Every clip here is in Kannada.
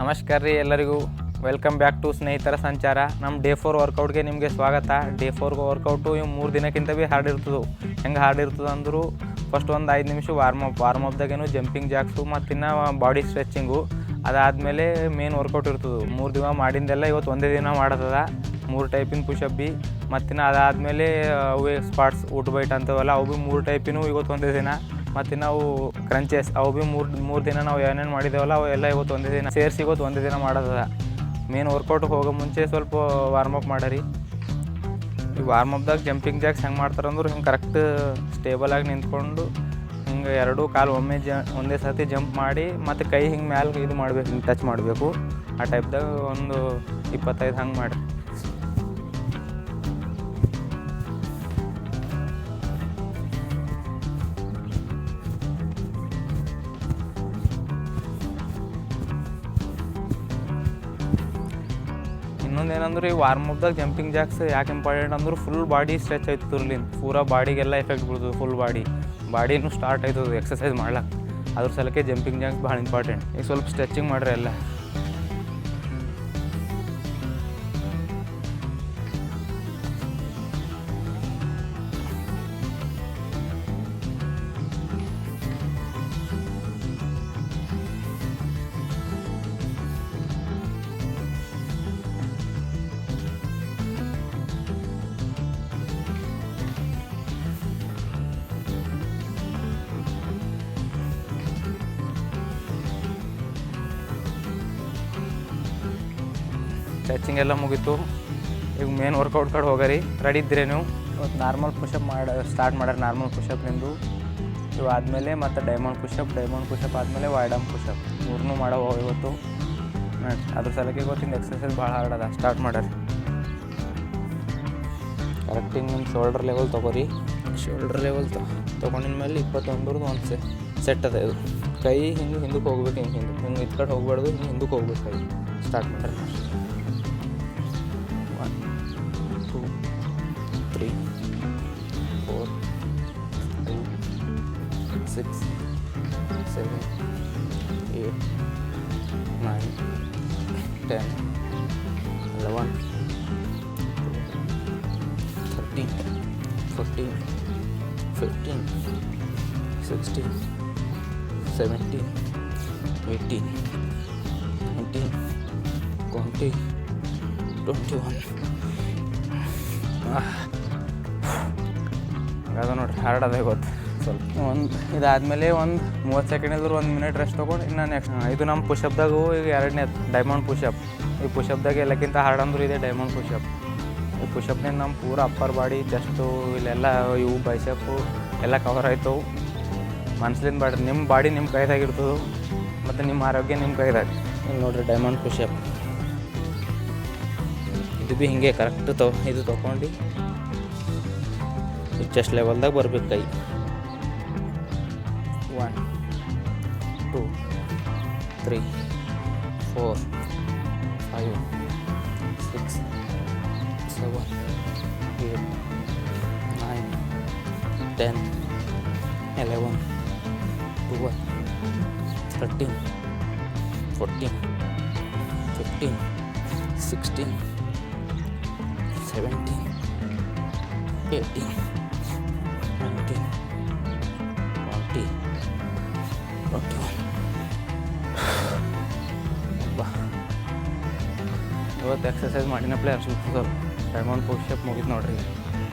ನಮಸ್ಕಾರ ರೀ ಎಲ್ಲರಿಗೂ. ವೆಲ್ಕಮ್ ಬ್ಯಾಕ್ ಟು ಸ್ನೇಹಿತರ ಸಂಚಾರ. ನಮ್ಮ ಡೇ 4 ವರ್ಕೌಟ್ಗೆ ನಿಮಗೆ ಸ್ವಾಗತ. ಡೇ 4 ವರ್ಕೌಟು ಇವು 3 ದಿನಕ್ಕಿಂತ ಭೀ ಹಾರ್ಡ್ ಇರ್ತದೆ. ಹೆಂಗೆ ಹಾರ್ಡ್ ಇರ್ತದೆ ಅಂದರೂ ಫಸ್ಟ್ ಒಂದು 5 ನಿಮಿಷ ವಾರ್ಮಪ್ದಾಗೇನು ಜಂಪಿಂಗ್ ಜಾಕ್ಸು ಮತ್ತು ಇನ್ನು ಬಾಡಿ ಸ್ಟ್ರೆಚಿಂಗು. ಅದಾದಮೇಲೆ ಮೇನ್ ವರ್ಕೌಟ್ ಇರ್ತದೆ. 3 ದಿನ ಮಾಡಿದ್ದೆಲ್ಲ ಇವತ್ತು ಒಂದೇ ದಿನ ಮಾಡತ್ತದ. 3 ಟೈಪಿನ ಪುಷಪ್ ಬಿ ಮತ್ತಿನ್ನು ಅದಾದಮೇಲೆ ಅವೇ ಸ್ಪಾಟ್ಸ್ ಊಟ ಬೈಟ್ ಅಂತವಲ್ಲ ಅವು ಭೀ 3 ಟೈಪಿನೂ ಇವತ್ತು ಒಂದೇ ದಿನ. ಮತ್ತು ನಾವು ಕ್ರಂಚಸ್ ಅವು ಭೀ ಮೂರು ದಿನ ನಾವು ಏನೇನು ಮಾಡಿದ್ದೇವಲ್ಲ ಅವು ಎಲ್ಲ ಇವತ್ತು ಒಂದೇ ದಿನ ಸೇರಿಸಿ ಇವತ್ತು ಒಂದೇ ದಿನ ಮಾಡೋದ. ಮೇನ್ ವರ್ಕೌಟ್ಗೆ ಹೋಗೋ ಮುಂಚೆ ಸ್ವಲ್ಪ ವಾರ್ಮಪ್ ಮಾಡರಿ. ಈ ವಾರ್ಮಪ್ದಾಗ ಜಂಪಿಂಗ್ ಜಾಕ್ಸ್ ಹೆಂಗೆ ಮಾಡ್ತಾರಂದ್ರೆ ಹಿಂಗೆ ಕರೆಕ್ಟ್ ಸ್ಟೇಬಲಾಗಿ ನಿಂತ್ಕೊಂಡು ಹಿಂಗೆ ಎರಡೂ ಕಾಲು ಒಂದೇ ಸರ್ತಿ ಜಂಪ್ ಮಾಡಿ ಮತ್ತು ಕೈ ಹಿಂಗೆ ಮ್ಯಾಲೆ ಇದು ಮಾಡಬೇಕು, ಹಿಂಗೆ ಟಚ್ ಮಾಡಬೇಕು. ಆ ಟೈಪ್ದಾಗ ಒಂದು 25 ಹಂಗೆ ಮಾಡಿರಿ. ಇನ್ನೊಂದೇನಂದ್ರೆ ಈ ವಾರ್ಮಪ್ದಾಗ ಜಂಪಿಂಗ್ ಜಾಕ್ಸ್ ಯಾಕೆ ಇಂಪಾರ್ಟೆಂಟ್ ಅಂದ್ರೆ ಫುಲ್ ಬಾಡಿ ಸ್ಟ್ರೆಚ್ ಆಯ್ತದೆ. ಇರ್ಲಿಂದ ಪೂರಾ ಬಾಡಿಗೆಲ್ಲ ಎಫೆಕ್ಟ್ ಬೀಳ್ತದೆ. ಫುಲ್ ಬಾಡಿನೂ ಸ್ಟಾರ್ಟ್ ಆಯ್ತದೆ ಎಕ್ಸಸೈಸ್ ಮಾಡ್ಲಿಕ್ಕೆ. ಅದ್ರ ಸಲಕ್ಕೆ ಜಂಪಿಂಗ್ ಜಾಕ್ಸ್ ಭಾಳ ಇಂಪಾರ್ಟೆಂಟ್. ಈಗ ಸ್ವಲ್ಪ ಸ್ಟ್ರೆಚಿಂಗ್ ಮಾಡ್ರಿ ಎಲ್ಲ. ಸ್ಟ್ರೆಚಿಂಗ್ ಎಲ್ಲ ಮುಗೀತು. ಈಗ ಮೇನ್ ವರ್ಕೌಟ್ ಕಡೆ ಹೋಗರಿ. ರೆಡಿ ಇದ್ದರೆ ನೀವು ಇವತ್ತು ನಾರ್ಮಲ್ ಪುಷಪ್ ಸ್ಟಾರ್ಟ್ ಮಾಡ್ಯಾರ. ನಾರ್ಮಲ್ ಪುಷಪ್ನಿಂದು ಇವು ಆದಮೇಲೆ ಮತ್ತು ಡೈಮಂಡ್ ಪುಷಪ್ ಆದಮೇಲೆ ವೈಡಮ್ ಪುಷಪ್ 3 ಮಾಡೋ ಇವತ್ತು ನೋಡಿ. ಅದ್ರ ಸಲಕ್ಕೆ ಗೊತ್ತಿಂದ ಎಕ್ಸಸೈಸ್ ಭಾಳ ಹಾರ್ಡ್ ಅದ. ಸ್ಟಾರ್ಟ್ ಮಾಡ್ಯಾರ. ಕರೆಕ್ಟಿಂಗ್ ನಿಮ್ಮ ಶೋಲ್ಡರ್ ಲೆವೆಲ್ ತೊಗೋರಿ. ಶೋಲ್ಡರ್ ಲೆವೆಲ್ ತೊಗೊಂಡಿನ ಮೇಲೆ 21 ಒಂದು ಸೆಟ್ ಅದ. ಇದು ಕೈ ಹಿಂಗೆ ಹಿಂದಕ್ಕೆ ಹೋಗ್ಬೇಕು. ಹಿಂಗೆ ಇದು ಕಡೆ ಹೋಗ್ಬಾರ್ದು, ಹಿಂಗೆ ಹಿಂದಕ್ಕೆ ಹೋಗ್ಬೇಕು ಕೈ. ಸ್ಟಾರ್ಟ್ ಮಾಡ್ಯಾರ. 1 2 3 4 5 6 7 8 9 10 11 13 14 15 16 17 18 19 20 21 ಅದ ನೋಡ್ರಿ. ಹಾರ್ಡ್ ಅದ ಗೊತ್ತು ಸ್ವಲ್ಪ. ಇದಾದಮೇಲೆ ಒಂದು 30 ಸೆಕೆಂಡ್ ಇದ್ರೆ 1 ಮಿನಿಟ್ ರೆಸ್ಟ್ ತೊಗೊಂಡು ಇನ್ನು ನೆಕ್ಸ್ಟ್ ಇದು ನಮ್ಮ ಪುಷಪ್ದಾಗೂ ಈಗ ಎರಡನೇ ಡೈಮಂಡ್ ಪುಷಪ್. ಈ ಪುಷಪ್ದಾಗ ಎಲ್ಲಕ್ಕಿಂತ ಹಾರ್ಡ್ ಅಂದ್ರೆ ಇದೆ ಡೈಮಂಡ್ ಪುಷಪ್. ಈ ಪುಷಪ್ನಿಂದ ನಮ್ಮ ಪೂರ ಅಪ್ಪರ್ ಬಾಡಿ ಚೆಸ್ಟು ಇಲ್ಲೆಲ್ಲ ಇವು ಬೈಸೆಪ್ಪು ಎಲ್ಲ ಕವರ್ ಆಯ್ತವು. ಮನ್ಸ್ಲಿಂದ ಬಾಡ್ರಿ. ನಿಮ್ಮ ಬಾಡಿ ನಿಮ್ಮ ಕೈದಾಗಿರ್ತದೆ ಮತ್ತು ನಿಮ್ಮ ಆರೋಗ್ಯ ನಿಮ್ಮ ಕೈದಾಗ. ಈಗ ನೋಡಿರಿ ಡೈಮಂಡ್ ಪುಷಪ್ ಇದು ಭೀ ಹಿಂಗೆ ಕರೆಕ್ಟ್ ಇದು ತೊಗೊಂಡು ಈ ಚೆಸ್ಟ್ ಲೆವೆಲ್ದಾಗ ಬರ್ಬೇಕು ಕೈ. 1 2 3 4 5 6 7 8 9 10 11 12 13 14 15 16 17 18 19 20 21. ಇವತ್ತು ಎಕ್ಸಸೈಸ್ ಮಾಡಿನಪ್ಲೆ ಸ್ವಲ್ಪ ಡೈಮಂಡ್ ಪುಷಪ್ ಮುಗಿತು ನೋಡ್ರಿ.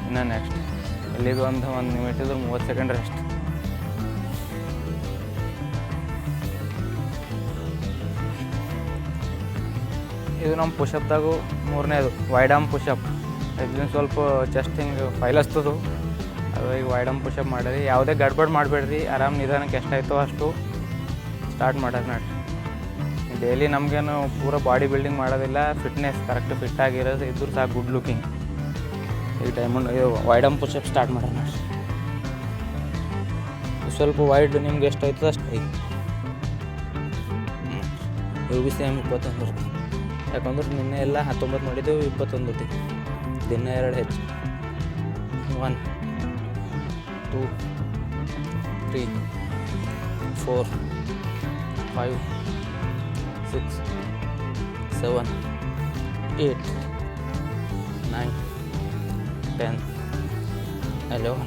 ಇನ್ನು ನೆಕ್ಸ್ಟ್ ಇಲ್ಲಿದು ಒಂದು ನಿಮಿಷ ಇದ್ರೆ 30 ಸೆಕೆಂಡ್ ರೆಸ್ಟ್. ಇದು ನಮ್ಮ ಪುಷಪ್ದಾಗೂ 3ನೇದು ವೈಡಮ್ ಪುಷಪ್. ಇದನ್ನ ಸ್ವಲ್ಪ ಚೆಸ್ಟ್ ಹಿಂಗೆ ಫೈಲಸ್ತದು. ಅದು ಈಗ ವೈಡಮ್ ಪುಷಪ್ ಮಾಡಿರಿ. ಯಾವುದೇ ಗಡ್ಬಡ್ ಮಾಡಬೇಡ್ರಿ. ಆರಾಮ್ ನಿಧಾನಕ್ಕೆ ಎಷ್ಟಾಯ್ತೋ ಅಷ್ಟು ಸ್ಟಾರ್ಟ್ ಮಾಡ್ಯಾರ ನೋಡಿ. ಡೈಲಿ ನಮಗೇನು ಪೂರ ಬಾಡಿ ಬಿಲ್ಡಿಂಗ್ ಮಾಡೋದಿಲ್ಲ. ಫಿಟ್ನೆಸ್ ಕರೆಕ್ಟ್ ಫಿಟ್ ಆಗಿರೋದು ಇದ್ರೂ ಸಾಕು, ಗುಡ್ ಲುಕಿಂಗ್. ಈಗ ವೈಡಮ್ ಪುಷಪ್ ಸ್ಟಾರ್ಟ್ ಮಾಡ್ಯಾರ ನೋಡಿ. ಸ್ವಲ್ಪ ವೈಡ್ ನಿಮ್ಗೆ ಎಷ್ಟಾಯ್ತೋ ಅಷ್ಟು ಐ. ಇವು ಬಿ ಸೇಮ್ 21. ಯಾಕಂದ್ರೆ ನಿನ್ನೆ ಎಲ್ಲ 19 ಮಾಡಿದ್ದೆವು, 21 ದಿನ 2 ಹೆಚ್ಚು. 1 2 3 4 5 6 7, 8, 9, 10, 11,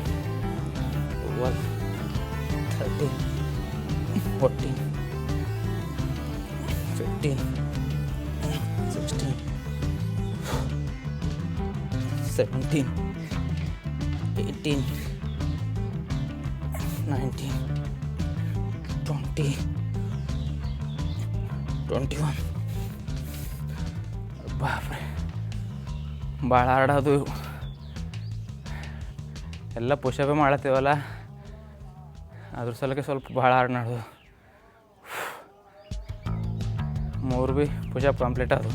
12, 13, 14, 15, 16, 17, 18, 19, 20, 21. ಬಾಪ್ರೆ ಭಾಳ ಆಡೋದು ಎಲ್ಲ ಪುಷಪೇ ಮಾಡತ್ತೀವಲ್ಲ, ಅದ್ರ ಸಲಕ್ಕೆ ಸ್ವಲ್ಪ ಭಾಳ ಹಾರ್ಡ್ ಮಾಡೋದು. 3 ಭೀ ಪುಷಪ್ ಕಂಪ್ಲೀಟ್ ಅದು.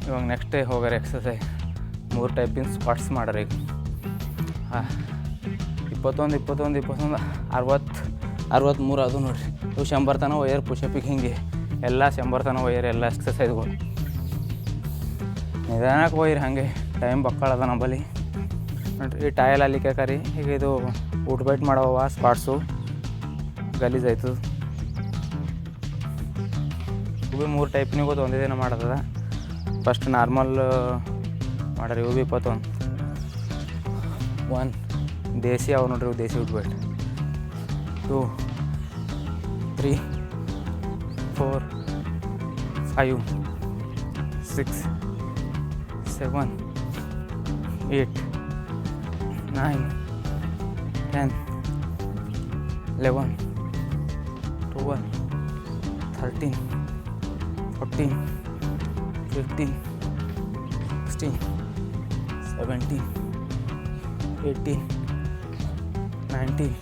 ಇವಾಗ ನೆಕ್ಸ್ಟ್ ಹೋಗಾರೆ ಎಕ್ಸಸೈಸ್ 3 ಟೈಪಿನ ಸ್ಕ್ವಾಟ್ಸ್ ಮಾಡ್ರಿ. ಈಗ 21, 63 ಅದು ನೋಡಿರಿ. ಇವು 100 ತನಕ ಒಯ್ಯರ್ ಪುಷಪಿಗೆ. ಹಿಂಗೆ ಎಲ್ಲ 100 ತನಕ ಒಯ್ಯರ್ ಎಲ್ಲ ಎಕ್ಸಸೈಸ್ಗಳು. ನಿಧಾನಕ್ಕೆ ಒಯ್ಯಿರಿ, ಹಾಗೆ ಟೈಮ್ ಬಕ್ಕಳದ ನಂಬಲ್ಲಿ ನೋಡಿರಿ. ಈ ಟೈಲ್ ಅಲ್ಲಿಕೆ ಕರಿ. ಈಗ ಇದು ಊಟ ಬೈಟ್ ಮಾಡವ ಸ್ಕ್ವಾಟ್ಸು ಗಲೀಜ್ ಆಯ್ತದ. ಇವು ಭೀ 3 ಟೈಪ್ನಿಗೂ ಒಂದೇ ದಿನ ಮಾಡೋದ. ಫಸ್ಟ್ ನಾರ್ಮಲ್ ಮಾಡ್ರಿ. ಇವು ಭೀ 21. 1 ದೇಸಿ ಅವು ನೋಡ್ರಿ, ಇವು ದೇಸಿ ಊಟ ಬೈಟ್. 2, 3, 4, 5, 6, 7, 8, 9, 10, 11, 12, 13, 14, 15, 16, 17, 18, 19,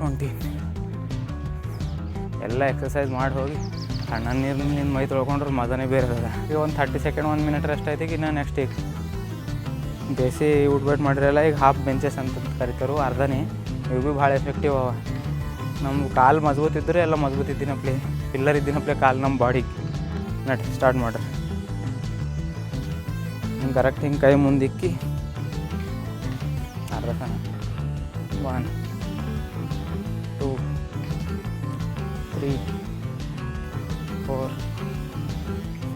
20. ಎಲ್ಲ ಎಕ್ಸಸೈಸ್ ಮಾಡಿ ಹೋಗಿ ಸಣ್ಣ ನೀರಿನ ಮೈ ತೊಳ್ಕೊಂಡ್ರೆ ಮಜಾನೇ ಬೇರೆ ಅದ. ಈಗ ಒಂದು 30 ಸೆಕೆಂಡ್ 1 ಮಿನಿಟ್ ರೆಸ್ಟ್ ಆಯ್ತು. ಈಗ ನಾನು ನೆಕ್ಸ್ಟ್ ಈಗ ದೇಸಿ ಊಟ ಬೈಟ್ ಮಾಡಿರಲ್ಲ, ಈಗ ಹಾಫ್ ಬೆಂಚಸ್ ಅಂತ ಕರಿತಾರೋ ಅರ್ಧನೇ. ಇವು ಭೀ ಭಾಳ ಎಫೆಕ್ಟಿವ್ ಅವ. ನಮ್ಮ ಕಾಲು ಮಜಬೂತ್ ಇದ್ದರೆ ಎಲ್ಲ ಮಜಬೂತ್ ಇದ್ದಿನಪ್ಲೆ, ಪಿಲ್ಲರ್ ಇದ್ದಿನಪ್ಲೆ ಕಾಲು ನಮ್ಮ ಬಾಡಿಗೆ. ನಡ್ರಿ ಸ್ಟಾರ್ಟ್ ಮಾಡಿರಿ. ಹಿಂಗೆ ಕರೆಕ್ಟ್ ಹಿಂಗೆ ಕೈ ಮುಂದಿಕ್ಕಿ ಅರ್ಧ ತನ. 1, 2, 3, 4,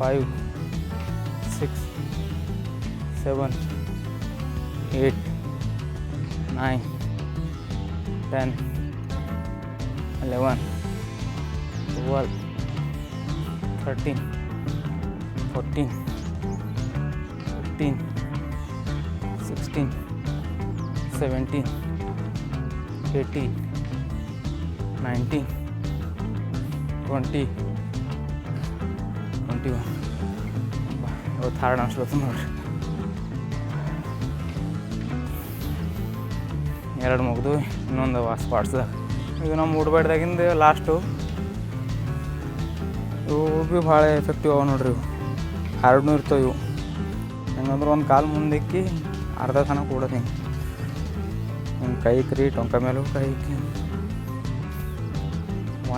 5, 6, 7, 8, 9, 10, 11, 12, 13, 14, 15, 16, 17, 18, 19, 20, 21. ಇವತ್ತು ಹಾರ್ಡ್ ಅನ್ಸ್ಲತ್ತು ನೋಡ್ರಿ. 2 ಮುಗಿದು ಇನ್ನೊಂದು ಸ್ಪಾಟ್ಸ್ದಾಗ. ಇದು ನಮ್ಮ ಊಟ ಬೈಟ್ದಾಗಿಂದ ಲಾಸ್ಟು. ಇವು ಭೀ ಭಾಳ ಎಫೆಕ್ಟಿವ್ ಅವ ನೋಡ್ರಿ. ಇವು ಹಾರ್ಡ್ನೂ ಇರ್ತವೆ. ಇವು ಹೆಂಗಂದ್ರೆ ಒಂದು ಕಾಲು ಮುಂದಿಕ್ಕಿ ಅರ್ಧ ತನಕ ಕೂಡೋದು. ಹಿಂಗೆ ಕೈ ಕ್ರಿ ಟೊಂಕ ಮೇಲೂ ಕೈ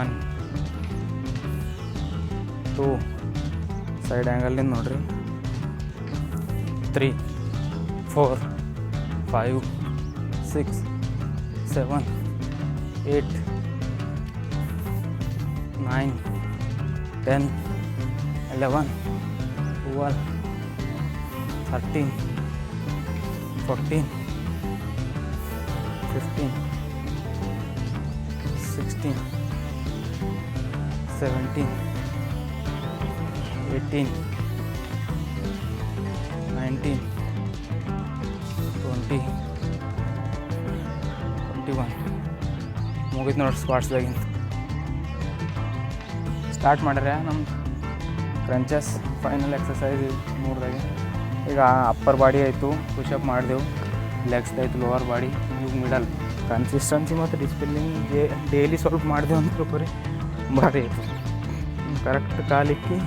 1, 2 ಸೈಡ್ ಆ್ಯಂಗಲ್ಲಿಂದ ನೋಡ್ರಿ. 3, 4, 5, 6, 7, 8, 9, 10, 11, 12, 13, 14, 15, 16, 17, 18, 19, 20, 21. ಮುಗಿತು ನೋಡಿ ಸ್ಕ್ವಾಟ್ಸ್ದಾಗಿಂತ. ಸ್ಟಾರ್ಟ್ ಮಾಡ್ರೆ ನಮ್ಮ ಕ್ರಂಚಸ್ ಫೈನಲ್ ಎಕ್ಸಸೈಸ್ 3ದಾಗೆ. ಈಗ ಅಪ್ಪರ್ ಬಾಡಿ ಆಯಿತು, ಪುಷಪ್ ಮಾಡಿದೆವು. ಲೆಗ್ಸ್ ಆಯಿತು, ಲೋವರ್ ಬಾಡಿ. ಈಗ ಮಿಡಲ್ ಕನ್ಸಿಸ್ಟೆನ್ಸಿ ಮತ್ತು ಡಿಸಿಪ್ಲಿನ್ ಡೈಲಿ ಸ್ವಲ್ಪ ಮಾಡಿದೆವು ಅಂದ್ರೆ ಬರೀ ಭಾರಿ ಆಯಿತು. ಕರೆಕ್ಟ್ ಕಾಲಿಕ್ಕಿ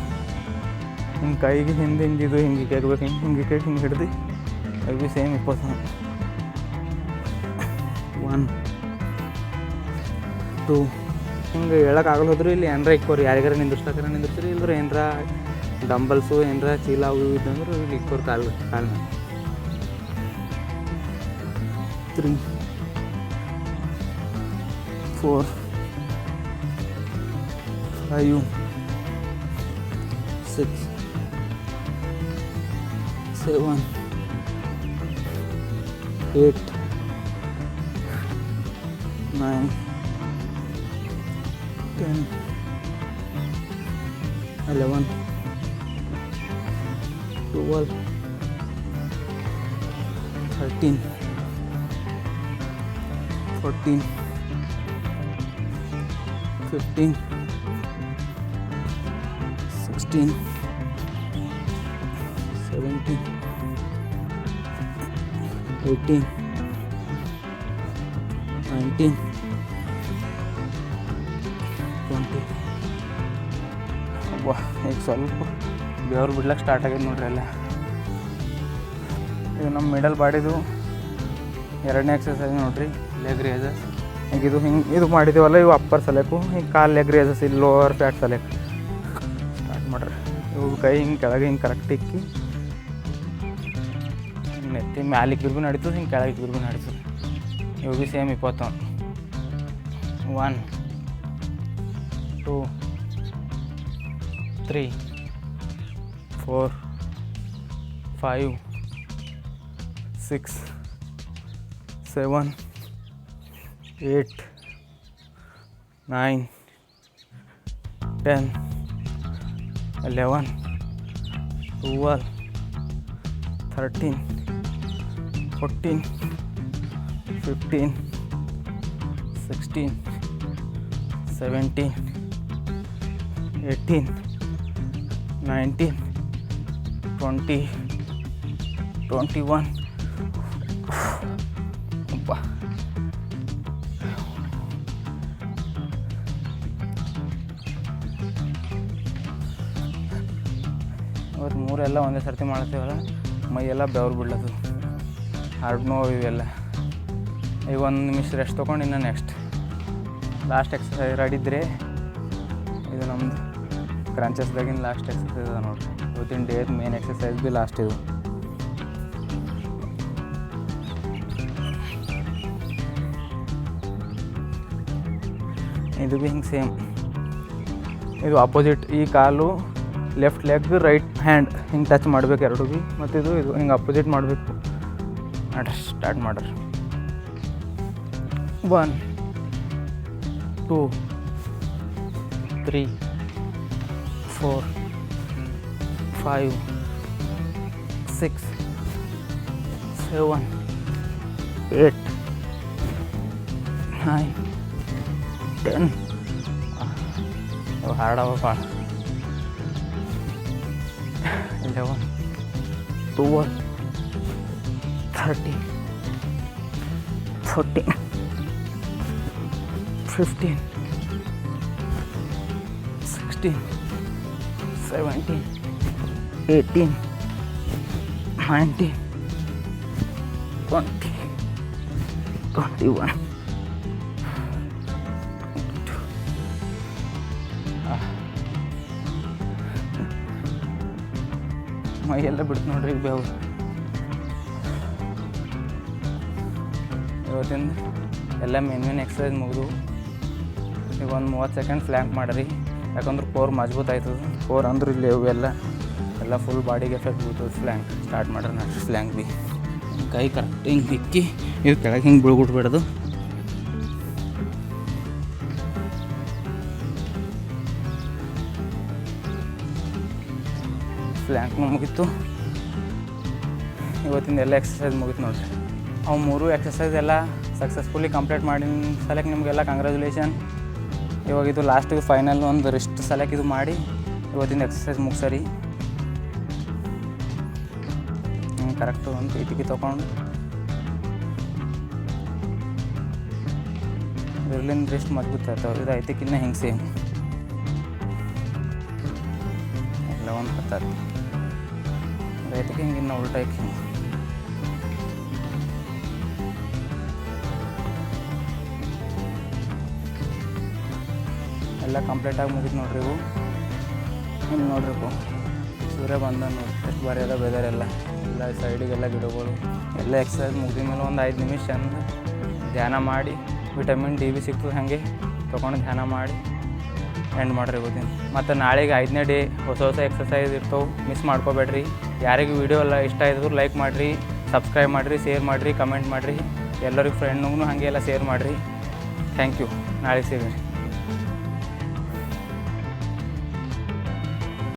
ಹಿಂಗೆ ಕೈಗೆ ಹಿಂದಿಂದಿದು ಹಿಂಗೆ ಕೇಳ್ಬೇಕು. ಹಿಂಗೆ ಹಿಂಗೆ ಹಿಡ್ದು ಅದು ಭೀ ಸೇಮ್ 20. 1, 2 ಹಿಂಗೆ ಹೇಳೋಕ್ಕಾಗಲ್ಲ ಹೋದ್ರು ಇಲ್ಲಿ ಏನರ ಇಕ್ಕೋರಿ. ಯಾರಿಗಾರ ನಿಂದಿರ್ಸ್ಲಾಕರ ನಿಂದಿರ್ತೀರಿ, ಇಲ್ಲದ್ರೆ ಏನರ ಡಂಬಲ್ಸು ಏನರ ಚೀಲ ಅವು ಇದ್ದಂದ್ರೆ ಇಲ್ಲಿ ಇಕ್ಕೋರು ಕಾಲನ್ನ. 3, 4, 5, 6 7 8 9 10 11 12 13 14 15 16 17 18 19 20. ವಾ ಈಗ ಸ್ವಲ್ಪ ಬೆವರು ಬಿಡ್ಲಕ್ಕೆ ಸ್ಟಾರ್ಟ್ ಆಗೈತೆ ನೋಡ್ರಿ ಎಲ್ಲ. ಇದು ನಮ್ಮ ಮಿಡಲ್ ಬಾಡಿದು ಎರಡನೇ ಎಕ್ಸಸೈಸ್ ನೋಡ್ರಿ, ಲೆಗ್ ರೇಸಸ್. ಈಗ ಇದು ಹಿಂಗೆ ಇದು ಮಾಡಿದ್ದೀವಲ್ಲ, ಇವು ಅಪ್ಪರ್ ಸಲೇಕು, ಹಿಂಗೆ ಕಾಲು ಲೆಗ್ ರೇಸಸ್, ಇಲ್ಲಿ ಲೋವರ್ ಫ್ಯಾಟ್ ಸಲೇಕು ಸ್ಟಾರ್ಟ್ ಮಾಡ್ರಿ. ಇವು ಕೈ ಹಿಂಗೆ ಕೆಳಗೆ ಹಿಂಗೆ ಕರೆಕ್ಟ್ ಇಕ್ಕಿ ನೆತ್ತಿ ಮ್ಯಾಲಿಗೆ ಬಿರ್ಗು ನಡೀತು, ಹಿಂಗೆ ಕೆಳಗೆ ಬಿರ್ಗು ನಡೀತು. ಇವು ಭೀ ಸೇಮ್ 21. 1 2 3 4 5 6 7 8 9 10 11 12 13 14 15 16 17 18 19 20 21. ಅಪ್ಪ ಇವತ್ತು ಮೂರೆಲ್ಲ ಒಂದೇ ಸರ್ತಿ ಮಾಡ್ತೀವಲ್ಲ, ಮೈಯೆಲ್ಲ ಬೆವರು ಬಿಡ್ಲತ್ತು, ಹಾರ್ಡ್ ನೋವು ಇವೆಲ್ಲ. ಈಗ 1 ನಿಮಿಷ ರೆಸ್ಟ್ ತೊಗೊಂಡು ಇನ್ನು ನೆಕ್ಸ್ಟ್ ಲಾಸ್ಟ್ ಎಕ್ಸಸೈಸ್ ರೆಡಿದ್ರೆ ಇದು ನಮ್ಮದು ಕ್ರಂಚಸ್ದಾಗಿನ ಲಾಸ್ಟ್ ಎಕ್ಸಸೈಸ್ ಅದ ನೋಡಿರಿ. ಇವತ್ತಿನ ಡೇದು ಮೇನ್ ಎಕ್ಸಸೈಸ್ ಭೀ ಲಾಸ್ಟ್ ಇದು. ಇದು ಭೀ ಹಿಂಗೆ ಸೇಮ್, ಇದು ಆಪೋಸಿಟ್. ಈ ಕಾಲು ಲೆಫ್ಟ್ ಲೆಗ್ ರೈಟ್ ಹ್ಯಾಂಡ್ ಹಿಂಗೆ ಟಚ್ ಮಾಡ್ಬೇಕು ಎರಡು ಭೀ, ಮತ್ತು ಇದು ಹಿಂಗೆ ಅಪೋಸಿಟ್ ಮಾಡಬೇಕು. ಮಾಡ್ರಿ, ಸ್ಟಾರ್ಟ್ ಮಾಡ್ರಿ. 1 2 3 4 5 6 7 8 9 10. ಹಾರ್ಡ್ ಅವ ಭಾಳ. 11 12 13 14 15 16 17 18 19 20 21. ಮೈಯೆಲ್ಲ ಬಿಡ್ತು ನೋಡ್ರಿ ಈಗ ಬೇವು. ಇವತ್ತಿಂದ ಎಲ್ಲ ಮೇನ್ ಎಕ್ಸಸೈಸ್ ಮುಗಿದು ಈಗ ಒಂದು 30 ಸೆಕೆಂಡ್ ಫ್ಲ್ಯಾಂಕ್ ಮಾಡಿರಿ. ಯಾಕಂದ್ರೆ ಕೋರ್ ಮಜಬೂತ್ ಆಯ್ತದೆ. ಕೋರ್ ಅಂದ್ರೆ ಇಲ್ಲಿ ಇವೆಲ್ಲ ಫುಲ್ ಬಾಡಿಗೆ ಎಫೆಕ್ಟ್ ಬೀಳ್ತದೆ. ಫ್ಲ್ಯಾಂಕ್ ಸ್ಟಾರ್ಟ್ ಮಾಡ್ರಿ. ನೆಕ್ಸ್ಟ್ ಫ್ಲ್ಯಾಂಕ್ ಭೀ ಕೈ ಕರೆಕ್ಟ್ ಹಿಂಗೆ ಇಕ್ಕಿ ಇದು ಕೆಳಗೆ ಹಿಂಗೆ ಬೀಳ್ಬಿಟ್ಬಿಡೋದು. ಫ್ಲ್ಯಾಂಕ್ನೂ ಮುಗೀತು. ಇವತ್ತಿಂದ ಎಲ್ಲ ಎಕ್ಸಸೈಸ್ ಮುಗೀತು ನೋಡಿರಿ. ಅವು 3 ಎಕ್ಸಸೈಸ್ ಎಲ್ಲ ಸಕ್ಸಸ್ಫುಲಿ ಕಂಪ್ಲೀಟ್ ಮಾಡಿದ ಸಲಕ್ಕೆ ನಿಮಗೆಲ್ಲ ಕಂಗ್ರ್ಯಾಚುಲೇಷನ್. ಇವಾಗ ಇದು ಲಾಸ್ಟಿಗೆ ಫೈನಲ್ ಒಂದು ರೆಸ್ಟ್ ಸಲಕ್ಕೆ ಇದು ಮಾಡಿ ಇವತ್ತಿಂದ ಎಕ್ಸಸೈಸ್ ಮುಗಿಸರಿ. ಕರೆಕ್ಟು ಒಂದು ಕೈಟಿಗೆ ತೊಗೊಂಡು ಇರ್ಲಿಂದ ರೆಸ್ಟ್ ಮಜಬೂತ್ ಆಗ್ತಾವೆ. ಇದು ಐತಕ್ಕಿನ್ನ ಹಿಂಗೆ ಸೇಮ್ ಎಲ್ಲ ಒಂದು ಹತ್ತಾರು ರೈತಕ್ಕೆ ಹಿಂಗೆ ಇನ್ನು ಉಲ್ಟಾ ಹಿಂಗೆ ಎಲ್ಲ ಕಂಪ್ಲೀಟಾಗಿ ಮುಗಿತು ನೋಡ್ರಿ. ಇವು ಹಿಂಗೆ ನೋಡ್ರಿಪ್ಪು ಸೂರ್ಯ ಬಂದ ನೋಡಿ ಎಷ್ಟು ಬಾರಿ ಅದ ವೆದರ್ ಎಲ್ಲ ಸೈಡಿಗೆಲ್ಲ ಗಿಡಗಳು ಎಲ್ಲ ಎಕ್ಸಸೈಸ್ ಮುಗಿದ ಮೇಲೆ ಒಂದು 5 ನಿಮಿಷ ಚಂದ ಧ್ಯಾನ ಮಾಡಿ ವಿಟಮಿನ್ ಡಿ ಬಿ ಸಿಗ್ತದೆ. ಹಾಗೆ ತೊಗೊಂಡು ಧ್ಯಾನ ಮಾಡಿ ಎಂಡ್ ಮಾಡಿರಿ ಗೊತ್ತೀನಿ. ಮತ್ತು ನಾಳೆಗೆ 5ನೇ ಡೇ ಹೊಸ ಹೊಸ ಎಕ್ಸಸೈಸ್ ಇರ್ತವೆ, ಮಿಸ್ ಮಾಡ್ಕೋಬೇಡ್ರಿ. ಯಾರಿಗೆ ವೀಡಿಯೋ ಎಲ್ಲ ಇಷ್ಟ ಇದ್ರು ಲೈಕ್ ಮಾಡಿರಿ, ಸಬ್ಸ್ಕ್ರೈಬ್ ಮಾಡಿರಿ, ಶೇರ್ ಮಾಡಿರಿ, ಕಮೆಂಟ್ ಮಾಡಿರಿ. ಎಲ್ಲರಿಗೂ ಫ್ರೆಂಡ್ಗೂ ಹಾಗೆ ಎಲ್ಲ ಶೇರ್ ಮಾಡಿರಿ. Thank you. ನಾಳೆಗೆ ಸಿಗ್ರಿ.